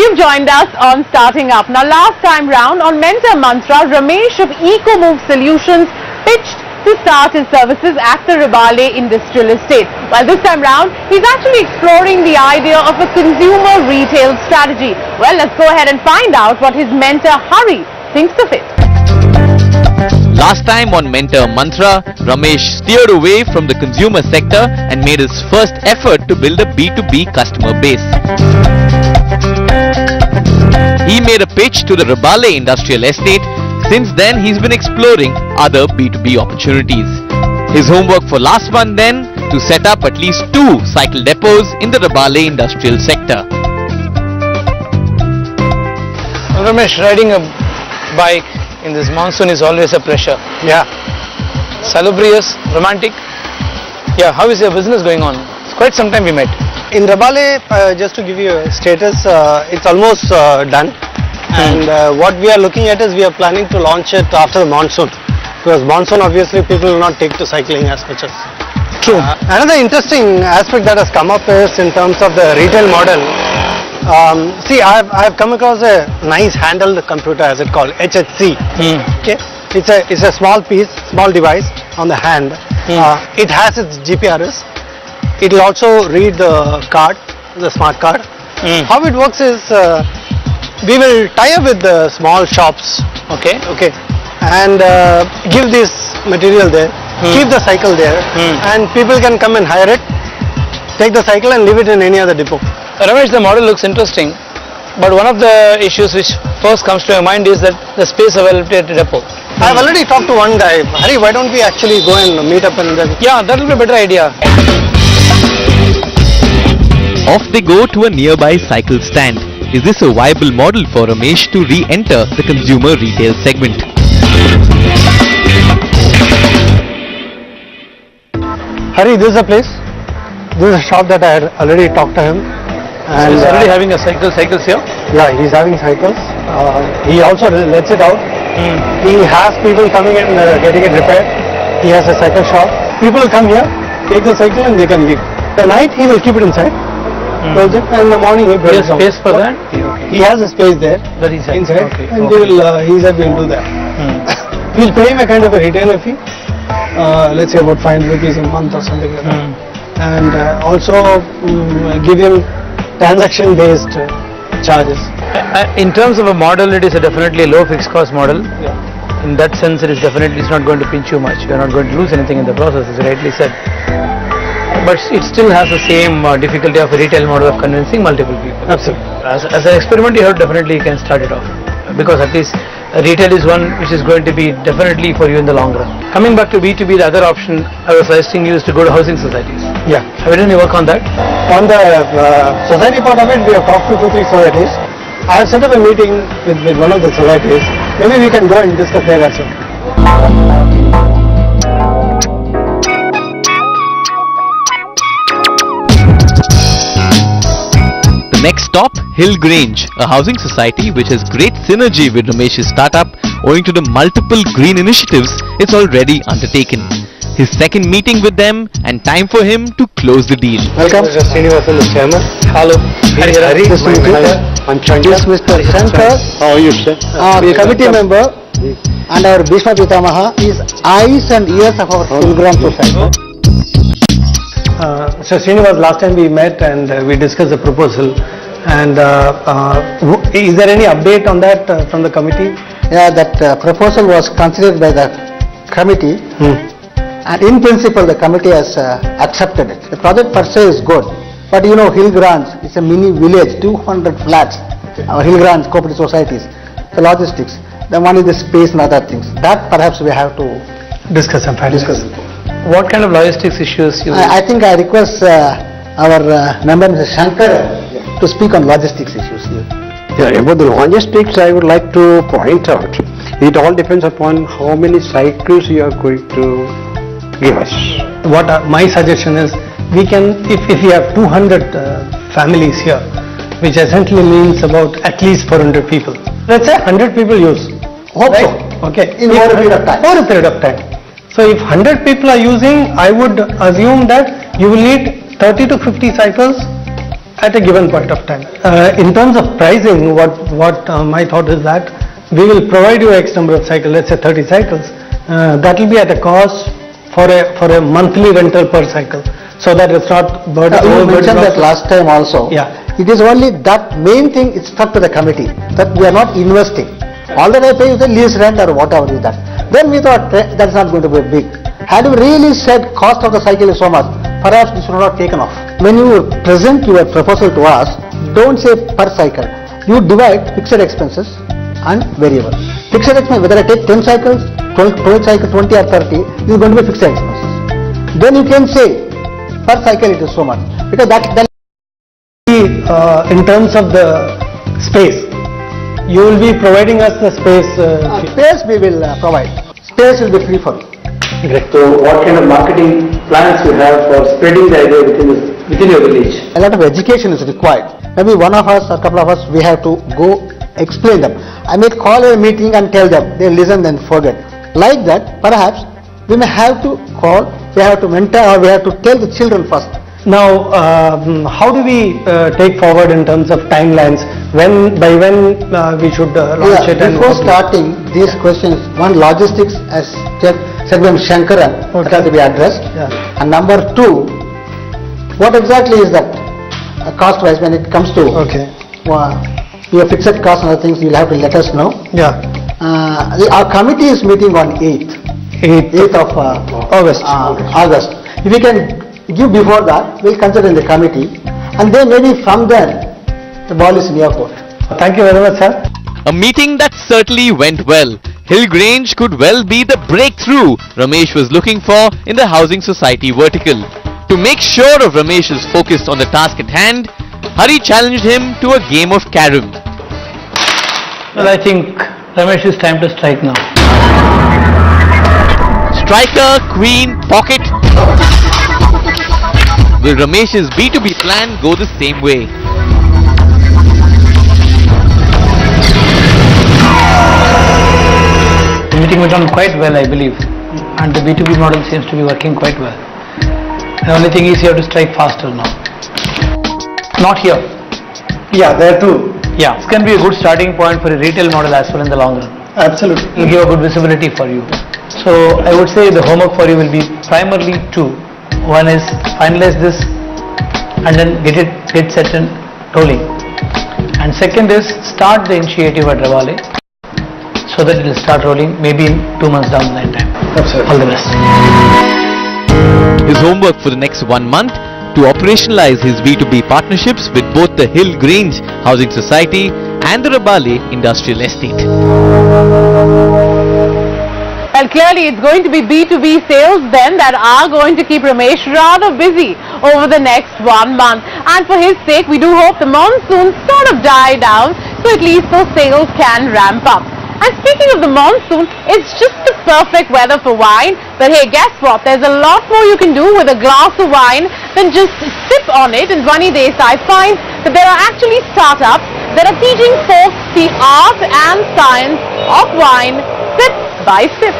You've joined us on Starting Up. Now, last time round on Mentor Mantra, Ramesh of EcoMove Solutions pitched to start his services at the Ribale Industrial Estate. Well, this time round, he's actually exploring the idea of a consumer retail strategy. Well, let's go ahead and find out what his mentor Hari thinks of it. Last time on Mentor Mantra, Ramesh steered away from the consumer sector and made his first effort to build a B2B customer base. He made a pitch to the Ribale Industrial Estate. Since then, he's been exploring other B2B opportunities. His homework for last month then, to set up at least 2 cycle depots in the Ribale industrial sector. Ramesh, riding a bike in this monsoon is always a pleasure. Yeah. Salubrious, romantic. Yeah, how is your business going on? It's quite some time we met. In Ribale, just to give you a status, it's almost done. And what we are looking at is we are planning to launch it after the monsoon. Because monsoon, obviously, people will not take to cycling as much as. True. Another interesting aspect that has come up is in terms of the retail model. See, I've come across a nice handheld computer, as it called, HHC. Okay, it's a small piece, small device on the hand. It has its GPRS. It will also read the card, the smart card. How it works is we will tie up with the small shops. Okay. Okay, and give this material there, keep the cycle there, and people can come and hire it, take the cycle and leave it in any other depot. Ramesh, the model looks interesting, but one of the issues which first comes to your mind is that the space availability at the depot. I've already talked to one guy. Hari, why don't we actually go and meet up and then... Yeah, that will be a better idea. Off they go to a nearby cycle stand. Is this a viable model for Ramesh to re-enter the consumer retail segment? Hari, this is a place. This is a shop that I had already talked to him. And he's already having a cycles here? Yeah, he's having cycles. He also lets it out. He has people coming in getting it repaired. He has a cycle shop. People come here, take the cycle and they can leave. The night he will keep it inside. Close it, and in the morning he has space for that? He has a space there. That is inside. Okay. And he said we'll do that. We'll pay him a kind of a retailer fee. Let's say about 500 rupees a month or something like that. And also give him transaction based charges. In terms of a model, it is a definitely low fixed cost model. Yeah. In that sense, it's not going to pinch you much. You are not going to lose anything in the process, as you rightly said. But it still has the same difficulty of a retail model of convincing multiple people. Absolutely. As an experiment, you can start it off, because at least retail is one which is going to be definitely for you in the long run. Coming back to B2B, the other option I was suggesting you is to go to housing societies. Yeah. Have you done any work on that? On the society part of it, we have talked to 2-3 societies. I have set up a meeting with one of the societies. Maybe we can go and discuss there as well. The next stop, Hill Grange, a housing society which has great synergy with Ramesh's startup owing to the multiple green initiatives it's already undertaken. His second meeting with them and time for him to close the deal. Welcome. Mr. Srinivasan, the chairman. Hello. Hari, this is Mr. Shankar. How are you, sir? Our committee member and our Bhishma Pitamaha is eyes and ears of our Hill Grange society. So Srinivas, last time we met and we discussed the proposal, and is there any update on that from the committee? Yeah, that proposal was considered by the committee, and in principle the committee has accepted it. The project per se is good, but you know Hill Grange is a mini village, 200 flats, our Hill Grange cooperative societies, the logistics, the money, the space and other things. That perhaps we have to Discuss and finalize. What kind of logistics issues you... I think I request our member Mr. Shankar to speak on logistics issues here. Yeah, about the logistics, I would like to point out, it all depends upon how many cycles you are going to give us. What my suggestion is, we can, if we have 200 families here, which essentially means about at least 400 people. Let's say 100 people use. Hope right? so. Okay. In over a period of time. Over a period of time. So if 100 people are using, I would assume that you will need 30 to 50 cycles at a given point of time. In terms of pricing, what my thought is that we will provide you X number of cycles, let's say 30 cycles. That will be at a cost for a monthly rental per cycle, so that it's not burden. You mentioned that last time also. Yeah. It is only that main thing is stuck to the committee, that we are not investing. All that I pay is the lease rent or whatever is that. Then we thought that's not going to be big. Had you really said cost of the cycle is so much, perhaps this would not have taken off. When you present your proposal to us, don't say per cycle. You divide fixed expenses and variable. Fixed expense, whether I take 10 cycles, 12 cycles, 20 or 30, this is going to be fixed expenses. Then you can say per cycle it is so much, because that in terms of the space, you will be providing us the space. space we will provide. Space will be free for you. So what kind of marketing plans you have for spreading the idea within your village? A lot of education is required. Maybe one of us or couple of us, we have to go explain them. I may call a meeting and tell them, they listen then forget. Like that, perhaps we may have to call, we have to mentor, or we have to tell the children first. Now, how do we take forward in terms of timelines? By when we should launch it? Before starting these questions, one, logistics, as said by Shankaran, that has to be addressed. Yeah. And number two, what exactly is that cost-wise when it comes to your fixed cost and other things, you'll have to let us know. Yeah. Our committee is meeting on 8th of August. If we can give before that, we'll consider in the committee, and then maybe from then the ball is in your court. Thank you very much, sir. A meeting that certainly went well. Hill Grange could well be the breakthrough Ramesh was looking for in the housing society vertical. To make sure of Ramesh's focus on the task at hand, Hari challenged him to a game of carom. Well, I think Ramesh is time to strike now. Striker, queen, pocket. Will Ramesh's B2B plan go the same way? The meeting went on quite well, I believe, and the B2B model seems to be working quite well. The only thing is you have to strike faster now. Not here. Yeah, there too. Yeah, this can be a good starting point for a retail model as well in the long run. Absolutely. It will give a good visibility for you. So I would say the homework for you will be primarily two. One is finalize this and then get set and rolling. And second is start the initiative at Rabale so that it will start rolling maybe in 2 months down the line time. Absolutely. All the best. His homework for the next 1 month to operationalize his B2B partnerships with both the Hill Grange Housing Society and the Rabale Industrial Estate. Well, clearly it's going to be B2B sales then that are going to keep Ramesh rather busy over the next 1 month. And for his sake, we do hope the monsoon sort of die down so at least those sales can ramp up. And speaking of the monsoon, it's just the perfect weather for wine. But hey, guess what? There's a lot more you can do with a glass of wine than just sip on it. In Dhwani Desai finds that there are actually startups that are teaching folks the art and science of wine sip by sip.